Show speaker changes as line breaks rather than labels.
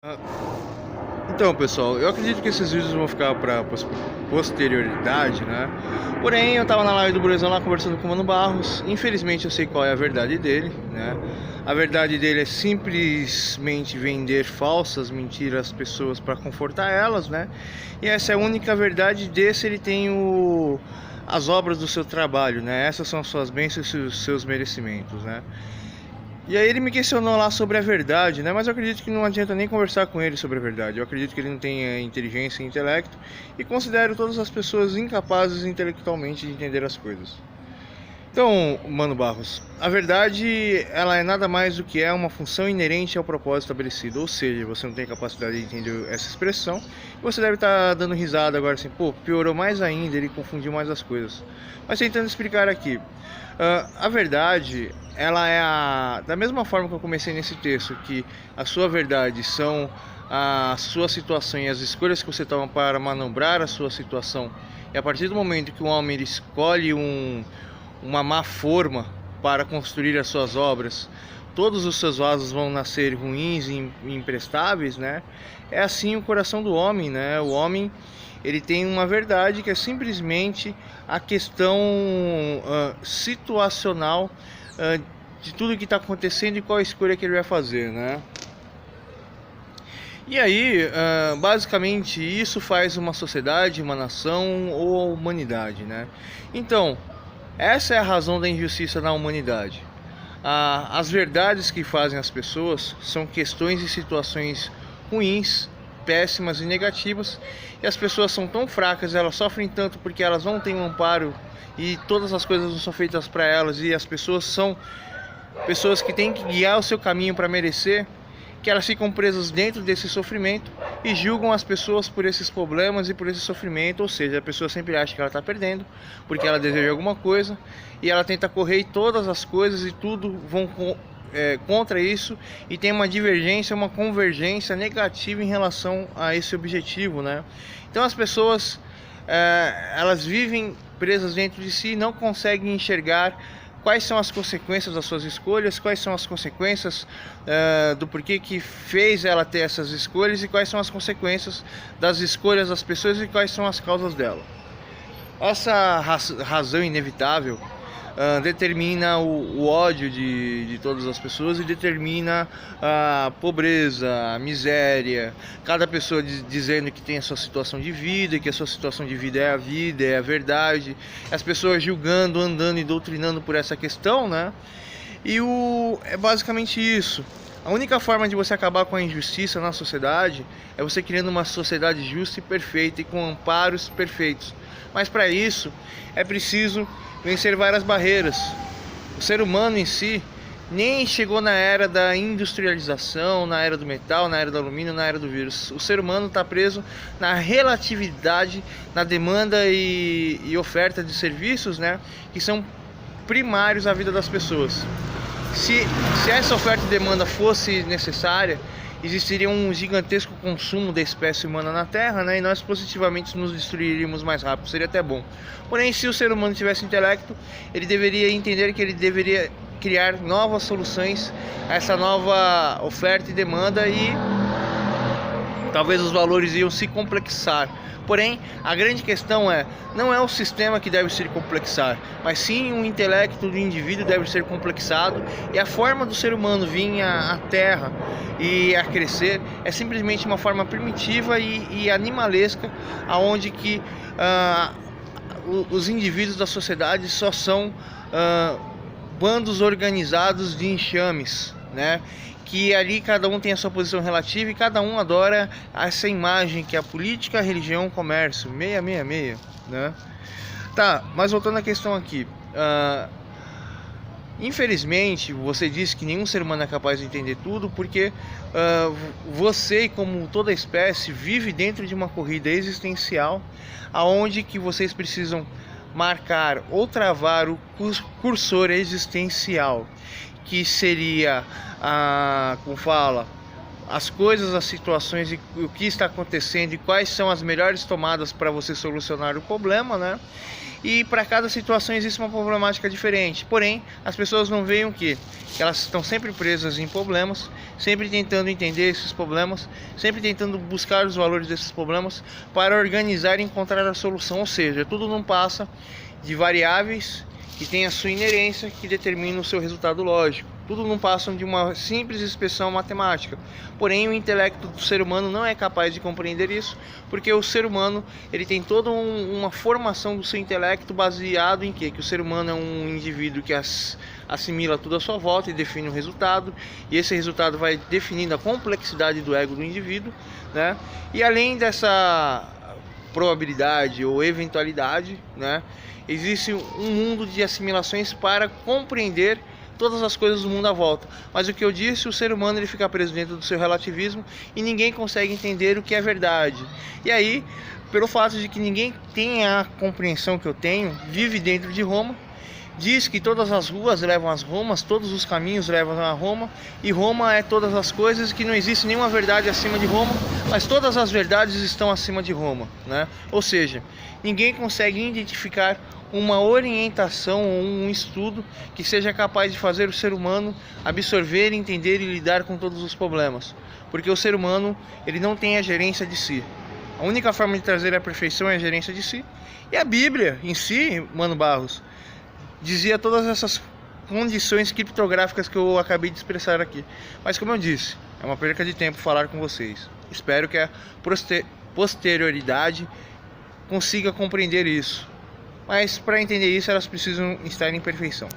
Ah, Então, pessoal, eu acredito que esses vídeos vão ficar para posterioridade, né? Porém, eu tava na live do Brunzão lá conversando com o Mano Barros. Infelizmente, eu sei qual é a verdade dele, né? A verdade dele é simplesmente vender falsas mentiras às pessoas para confortar elas, né? E essa é a única verdade desse. Ele tem as obras do seu trabalho, né? Essas são as suas bênçãos e os seus merecimentos, né? E aí ele me questionou lá sobre a verdade, né? Mas eu acredito que não adianta nem conversar com ele sobre a verdade. Eu acredito que ele não tenha inteligência e intelecto e considero todas as pessoas incapazes intelectualmente de entender as coisas. Então, Mano Barros, a verdade ela é nada mais do que é uma função inerente ao propósito estabelecido, ou seja, você não tem capacidade de entender essa expressão, e você deve estar dando risada agora assim, pô, piorou mais ainda, ele confundiu mais as coisas. Mas tentando explicar aqui, a verdade ela é da mesma forma que eu comecei nesse texto, que a sua verdade são a sua situação e as escolhas que você toma para manobrar a sua situação, e a partir do momento que um homem ele escolhe uma má forma para construir as suas obras, todos os seus vasos vão nascer ruins e imprestáveis, né? É assim o coração do homem, né? O homem ele tem uma verdade que é simplesmente a questão situacional de tudo que está acontecendo e qual a escolha que ele vai fazer, né? E aí, basicamente, isso faz uma sociedade, uma nação ou a humanidade, né? Então, essa é a razão da injustiça na humanidade. As verdades que fazem as pessoas são questões e situações ruins, péssimas e negativas, e as pessoas são tão fracas, elas sofrem tanto porque elas não têm um amparo e todas as coisas não são feitas para elas, e as pessoas são pessoas que têm que guiar o seu caminho para merecer, que elas ficam presas dentro desse sofrimento e julgam as pessoas por esses problemas e por esse sofrimento. Ou seja, a pessoa sempre acha que ela está perdendo porque ela deseja alguma coisa e ela tenta correr, e todas as coisas e tudo vão contra isso, e tem uma divergência, uma convergência negativa em relação a esse objetivo, né? Então as pessoas elas vivem presas dentro de si e não conseguem enxergar quais são as consequências das suas escolhas, quais são as consequências do porquê que fez ela ter essas escolhas, e quais são as consequências das escolhas das pessoas e quais são as causas dela. Essa razão inevitável determina o ódio de todas as pessoas e determina a pobreza, a miséria, cada pessoa dizendo que tem a sua situação de vida, que a sua situação de vida, é a verdade, as pessoas julgando, andando e doutrinando por essa questão, né? É basicamente isso. A única forma de você acabar com a injustiça na sociedade é você criando uma sociedade justa e perfeita e com amparos perfeitos. Mas para isso é preciso vencer várias barreiras. O ser humano em si nem chegou na era da industrialização, na era do metal, na era do alumínio, na era do vírus. O ser humano está preso na relatividade, na demanda e oferta de serviços, né, que são primários à vida das pessoas. Se essa oferta e demanda fosse necessária, existiria um gigantesco consumo da espécie humana na Terra, né? E nós positivamente nos destruiríamos mais rápido, seria até bom. Porém, se o ser humano tivesse intelecto, ele deveria entender que ele deveria criar novas soluções a essa nova oferta e demanda, e talvez os valores iam se complexar. Porém, a grande questão não é o sistema que deve se complexar, mas sim o intelecto do indivíduo deve ser complexado, e a forma do ser humano vir à Terra e a crescer é simplesmente uma forma primitiva e animalesca, aonde que os indivíduos da sociedade só são bandos organizados de enxames, né? Que ali cada um tem a sua posição relativa e cada um adora essa imagem que é a política, a religião, o comércio, 666, né? Tá, mas voltando à questão aqui, infelizmente você disse que nenhum ser humano é capaz de entender tudo, porque você, como toda espécie, vive dentro de uma corrida existencial, aonde que vocês precisam marcar ou travar o cursor existencial, que seria como fala, as coisas, as situações e o que está acontecendo e quais são as melhores tomadas para você solucionar o problema, né? E para cada situação existe uma problemática diferente. Porém, as pessoas não veem o quê? Que elas estão sempre presas em problemas, sempre tentando entender esses problemas, sempre tentando buscar os valores desses problemas para organizar e encontrar a solução. Ou seja, tudo não passa de variáveis que tem a sua inerência que determina o seu resultado lógico. Tudo não passa de uma simples expressão matemática. Porém, o intelecto do ser humano não é capaz de compreender isso, porque o ser humano ele tem toda uma formação do seu intelecto baseado em quê? Que o ser humano é um indivíduo que assimila tudo à sua volta e define um resultado, e esse resultado vai definindo a complexidade do ego do indivíduo, né? E além dessa probabilidade ou eventualidade, né, existe um mundo de assimilações para compreender todas as coisas do mundo à volta. Mas o que eu disse, o ser humano ele fica preso dentro do seu relativismo e ninguém consegue entender o que é verdade. E aí, pelo fato de que ninguém tem a compreensão que eu tenho, vive dentro de Roma, diz que todas as ruas levam às Romas, todos os caminhos levam a Roma, e Roma é todas as coisas, que não existe nenhuma verdade acima de Roma, mas todas as verdades estão acima de Roma, né? Ou seja, ninguém consegue identificar uma orientação ou um estudo que seja capaz de fazer o ser humano absorver, entender e lidar com todos os problemas, porque o ser humano ele não tem a gerência de si. A única forma de trazer a perfeição é a gerência de si, e a Bíblia em si, Mano Barros, dizia todas essas condições criptográficas que eu acabei de expressar aqui. Mas como eu disse, é uma perca de tempo falar com vocês. Espero que a posterioridade consiga compreender isso. Mas para entender isso, elas precisam estar em perfeição.